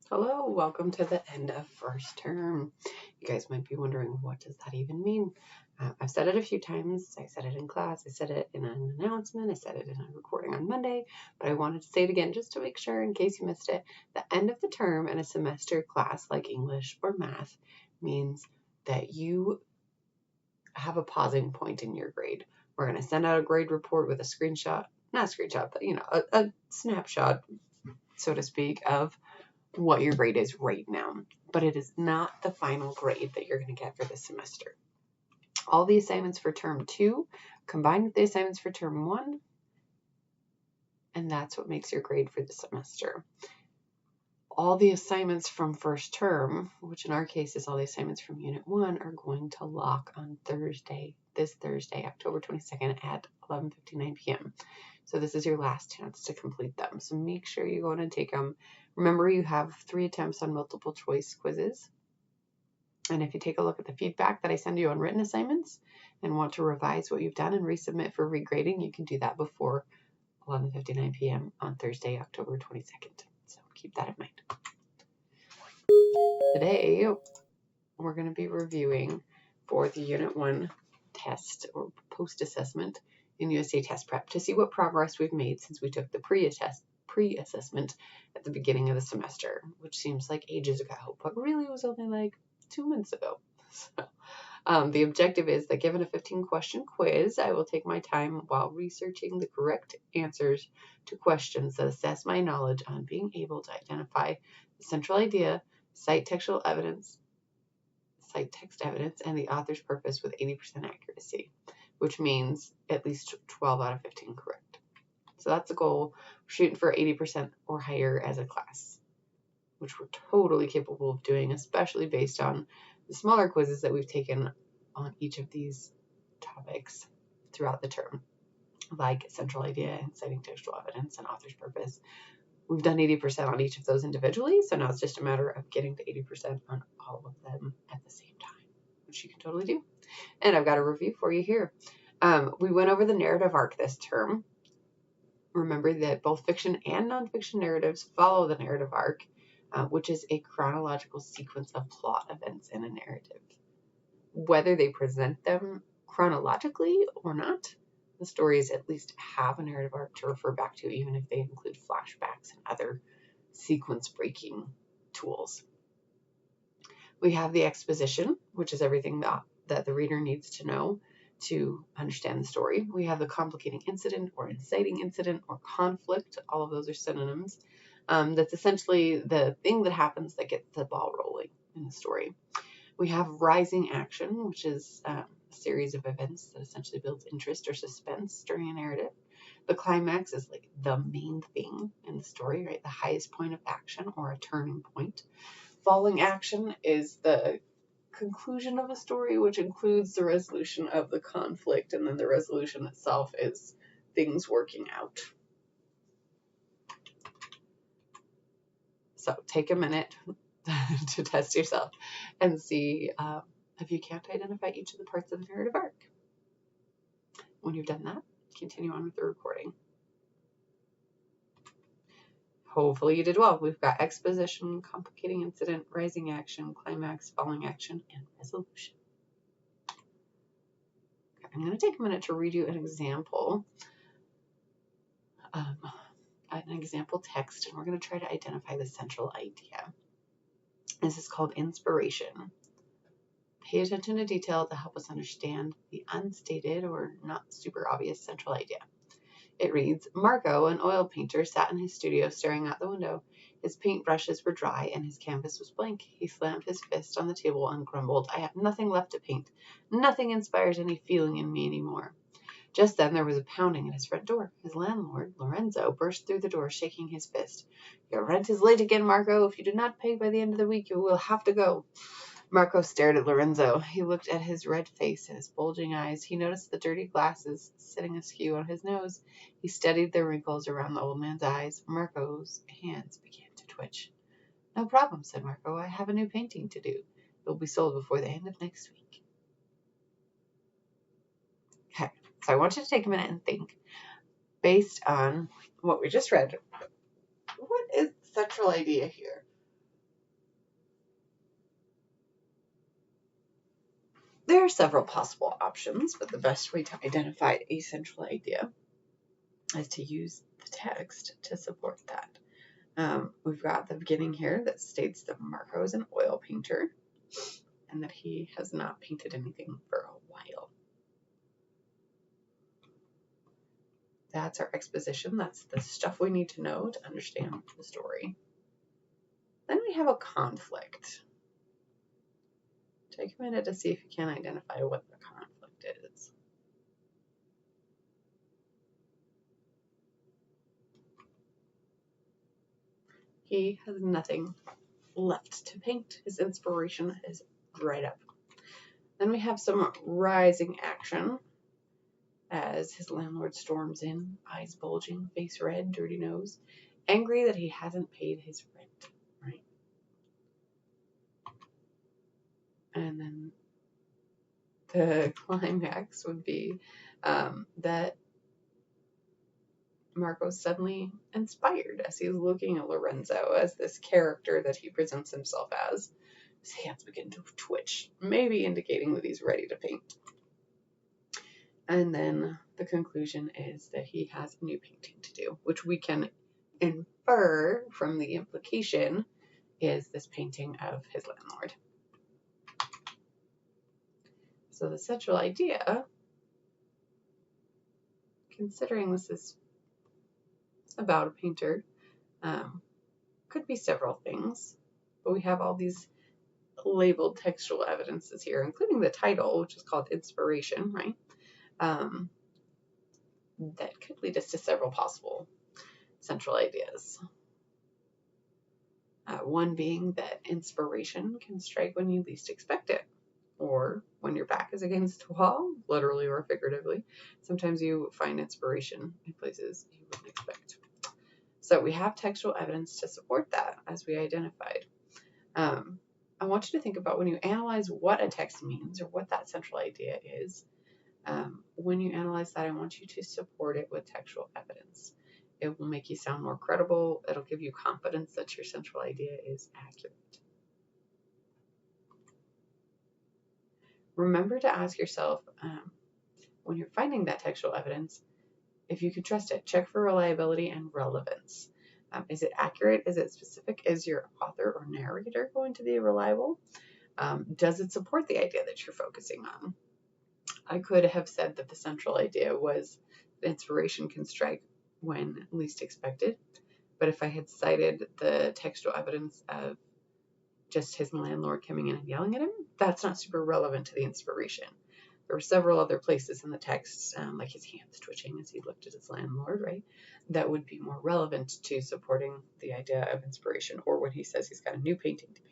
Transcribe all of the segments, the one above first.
Hello, welcome to the end of first term. You guys might be wondering, what does that even mean? I've said it a few times. I said it in class. I said it in an announcement. I said it in a recording on Monday, but I wanted to say it again just to make sure in case you missed it. The end of the term in a semester class like English or math means that you have a pausing point in your grade. We're going to send out a grade report with a screenshot, not a screenshot, but a snapshot, so to speak, of what your grade is right now, but it is not the final grade that you're going to get for this semester. All the assignments for term 2 combined with the assignments for term 1, and that's what makes your grade for the semester. All the assignments from first term, which in our case is all the assignments from Unit 1, are going to lock on this Thursday, October 22nd at 11:59 p.m. So this is your last chance to complete them. So make sure you go in and take them. Remember, you have 3 attempts on multiple choice quizzes. And if you take a look at the feedback that I send you on written assignments and want to revise what you've done and resubmit for regrading, you can do that before 11:59 p.m. on Thursday, October 22nd. So keep that in mind. Today, we're going to be reviewing for the Unit 1 test or post-assessment in USA Test Prep to see what progress we've made since we took the pre-assessment at the beginning of the semester, which seems like ages ago, but really was only like 2 months ago. So, the objective is that given a 15-question quiz, I will take my time while researching the correct answers to questions that assess my knowledge on being able to identify the central idea, cite text evidence, and the author's purpose with 80% accuracy, which means at least 12 out of 15 correct. So that's the goal. We're shooting for 80% or higher as a class, which we're totally capable of doing, especially based on the smaller quizzes that we've taken on each of these topics throughout the term, like central idea and citing textual evidence and author's purpose. We've done 80% on each of those individually, so now it's just a matter of getting to 80% on all of them at the same time, which you can totally do. And I've got a review for you here. We went over the narrative arc this term. Remember that both fiction and nonfiction narratives follow the narrative arc, which is a chronological sequence of plot events in a narrative. Whether they present them chronologically or not, the stories at least have a narrative arc to refer back to, even if they include flashbacks and other sequence-breaking tools. We have the exposition, which is everything that the reader needs to know to understand the story. We have the complicating incident or inciting incident or conflict. All of those are synonyms. That's essentially the thing that happens that gets the ball rolling in the story. We have rising action, which is a series of events that essentially builds interest or suspense during a narrative. The climax is like the main thing in the story, right? The highest point of action or a turning point. Falling action is the conclusion of a story, which includes the resolution of the conflict, and then the resolution itself is things working out. So take a minute to test yourself and see if you can't identify each of the parts of the narrative arc. When you've done that, continue on with the recording. Hopefully you did well. We've got exposition, complicating incident, rising action, climax, falling action, and resolution. Okay, I'm going to take a minute to read you an example text, and we're going to try to identify the central idea. This is called inspiration. Pay attention to detail to help us understand the unstated or not super obvious central idea. It reads, Marco, an oil painter, sat in his studio staring out the window. His paintbrushes were dry and his canvas was blank. He slammed his fist on the table and grumbled, I have nothing left to paint. Nothing inspires any feeling in me anymore. Just then there was a pounding at his front door. His landlord, Lorenzo, burst through the door, shaking his fist. Your rent is late again, Marco. If you do not pay by the end of the week, you will have to go. Marco stared at Lorenzo. He looked at his red face and his bulging eyes. He noticed the dirty glasses sitting askew on his nose. He studied the wrinkles around the old man's eyes. Marco's hands began to twitch. No problem, said Marco. I have a new painting to do. It will be sold before the end of next week. Okay, so I want you to take a minute and think, based on what we just read, what is the central idea here? several possible options, but the best way to identify a central idea is to use the text to support that. We've got the beginning here that states that Marco is an oil painter and that he has not painted anything for a while. That's our exposition. That's the stuff we need to know to understand the story. Then we have a conflict. Take a minute to see if you can identify what the conflict is. He has nothing left to paint. His inspiration is dried up. Then we have some rising action as his landlord storms in, eyes bulging, face red, dirty nose, angry that he hasn't paid his rent, right? And then the climax would be that Marco's suddenly inspired as he's looking at Lorenzo as this character that he presents himself as. His hands begin to twitch, maybe indicating that he's ready to paint. And then the conclusion is that he has a new painting to do, which we can infer from the implication is this painting of his landlord. So the central idea, considering this is about a painter, could be several things, but we have all these labeled textual evidences here, including the title, which is called Inspiration, right? That could lead us to several possible central ideas. One being that inspiration can strike when you least expect it, or when your back is against the wall, literally or figuratively. Sometimes you find inspiration in places you wouldn't expect. So we have textual evidence to support that, as we identified. I want you to think about when you analyze what a text means or what that central idea is. When you analyze that, I want you to support it with textual evidence. It will make you sound more credible. It'll give you confidence that your central idea is accurate. Remember to ask yourself, when you're finding that textual evidence, if you can trust it. Check for reliability and relevance. Is it accurate? Is it specific? Is your author or narrator going to be reliable? Does it support the idea that you're focusing on? I could have said that the central idea was that inspiration can strike when least expected, but if I had cited the textual evidence of just his landlord coming in and yelling at him, that's not super relevant to the inspiration. There were several other places in the text, like his hands twitching as he looked at his landlord, right, that would be more relevant to supporting the idea of inspiration, or when he says he's got a new painting to paint.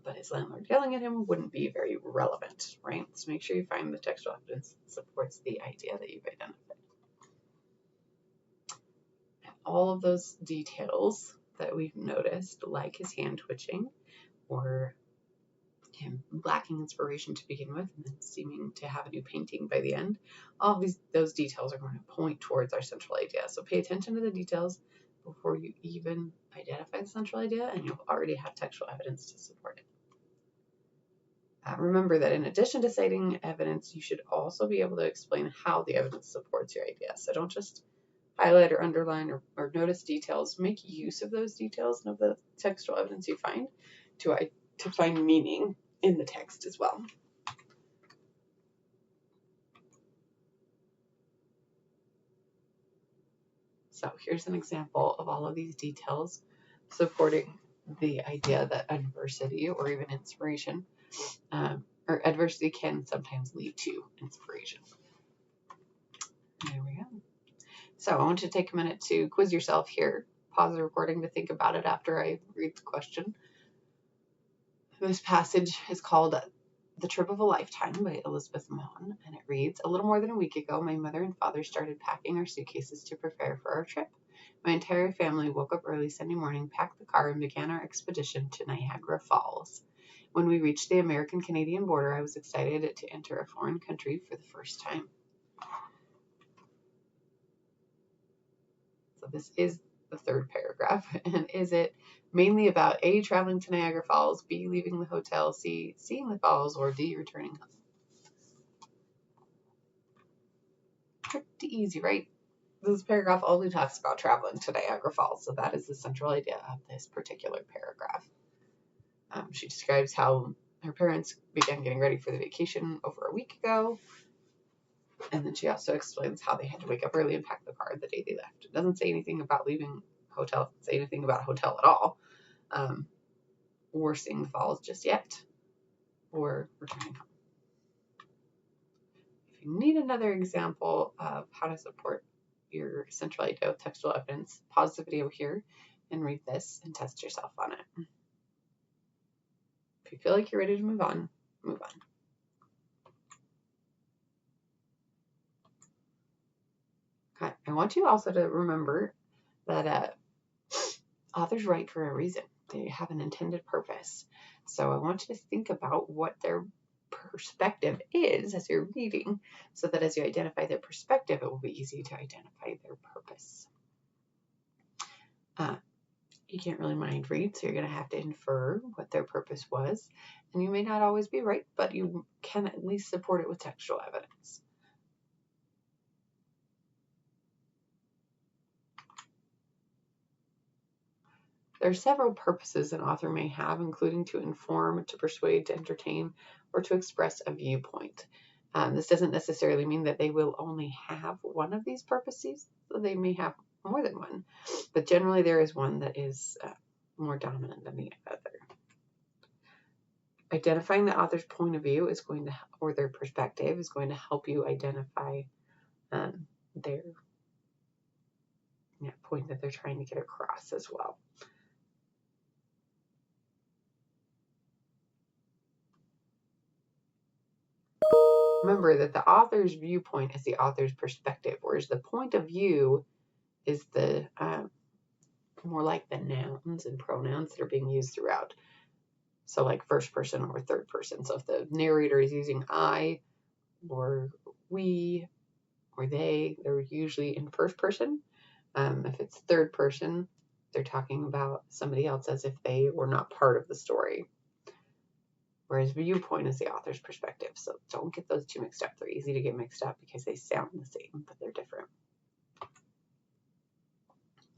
But his landlord yelling at him wouldn't be very relevant, right? So make sure you find the textual evidence that supports the idea that you've identified. And all of those details that we've noticed, like his hand twitching, or him lacking inspiration to begin with and then seeming to have a new painting by the end, all of those details are going to point towards our central idea. So pay attention to the details before you even identify the central idea, and you'll already have textual evidence to support it. Remember that in addition to citing evidence, you should also be able to explain how the evidence supports your idea. So don't just highlight or underline or notice details. Make use of those details and of the textual evidence you find to find meaning in the text as well. So here's an example of all of these details supporting the idea that adversity or even inspiration or adversity can sometimes lead to inspiration. There we go. So I want you to take a minute to quiz yourself here. Pause the recording to think about it after I read the question. This passage is called The Trip of a Lifetime by Elizabeth Maughan, and it reads, "A little more than a week ago, my mother and father started packing our suitcases to prepare for our trip. My entire family woke up early Sunday morning, packed the car, and began our expedition to Niagara Falls. When we reached the American-Canadian border, I was excited to enter a foreign country for the first time." So this is the third paragraph. And is it mainly about A, traveling to Niagara Falls, B, leaving the hotel, C, seeing the falls, or D, returning home? Pretty easy, right? This paragraph only talks about traveling to Niagara Falls, so that is the central idea of this particular paragraph. She describes how her parents began getting ready for the vacation over a week ago, and then she also explains how they had to wake up early and pack the car the day they left. It doesn't say anything about leaving hotel, it doesn't say anything about a hotel at all, or seeing the falls just yet, or returning home. If you need another example of how to support your central idea with textual evidence, pause the video here and read this and test yourself on it. If you feel like you're ready to move on, move on. Okay. I want you also to remember that authors write for a reason. They have an intended purpose. So I want you to think about what their perspective is as you're reading, so that as you identify their perspective, it will be easy to identify their purpose. You can't really mind read, so you're going to have to infer what their purpose was. And you may not always be right, but you can at least support it with textual evidence. There are several purposes an author may have, including to inform, to persuade, to entertain, or to express a viewpoint. This doesn't necessarily mean that they will only have one of these purposes, so they may have more than one, but generally there is one that is more dominant than the other. Identifying the author's point of view is going to, or their perspective, is going to help you identify their point that they're trying to get across as well. Remember that the author's viewpoint is the author's perspective, whereas the point of view is the more like the nouns and pronouns that are being used throughout. So like first person or third person. So if the narrator is using I or we or they, they're usually in first person. If it's third person, they're talking about somebody else as if they were not part of the story. Whereas viewpoint is the author's perspective. So don't get those two mixed up. They're easy to get mixed up because they sound the same, but they're different.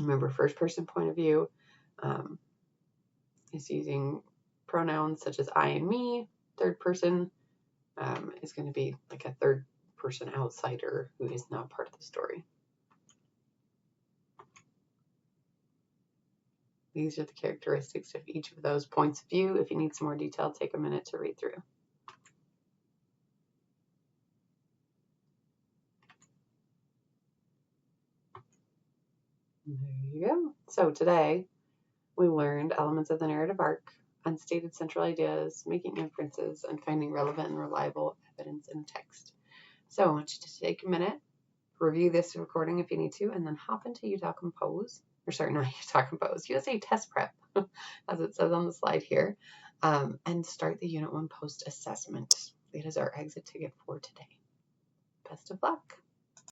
Remember, first person point of view is using pronouns such as I and me. Third person is going to be like a third person outsider who is not part of the story. These are the characteristics of each of those points of view. If you need some more detail, take a minute to read through. There you go. So today we learned elements of the narrative arc, unstated central ideas, making inferences, and finding relevant and reliable evidence in a text. So I want you to take a minute, review this recording if you need to, and then hop into USA Test Prep, as it says on the slide here, and start the Unit 1 post-assessment. It is our exit ticket for today. Best of luck.